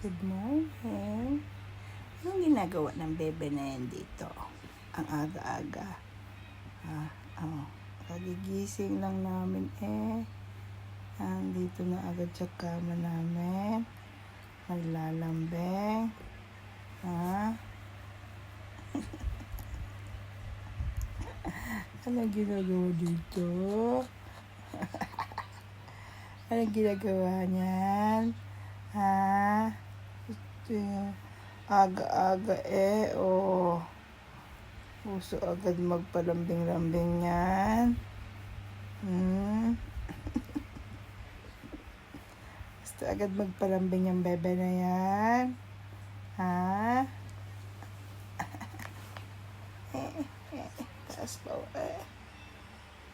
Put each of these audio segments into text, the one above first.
Good morning. Anong ginagawa ng bebe na yan dito? Ang aga-aga. Kagigising lang namin Andito na agad sa kama namin. Maglalambeng. Anong ginagawa dito? Anong ginagawa niyan? Aga-aga Gusto agad magpalambing-lambing yan. Gusto agad magpalambing yung bebe na yan. Taas pa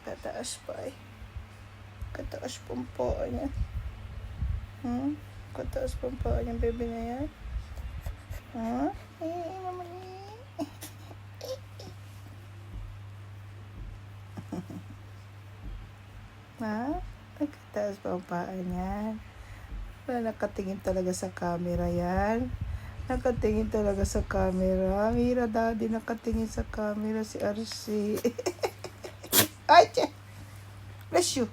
Kataas pa Kataas pumpo niya. Kataas pumpo yung bebe na yan. Nagkataas pa ang paa niyan. Nakatingin talaga sa camera yan. Nakatingin talaga sa camera. Mira, daddy, nakatingin sa camera si RC. Ay, che! Bless you.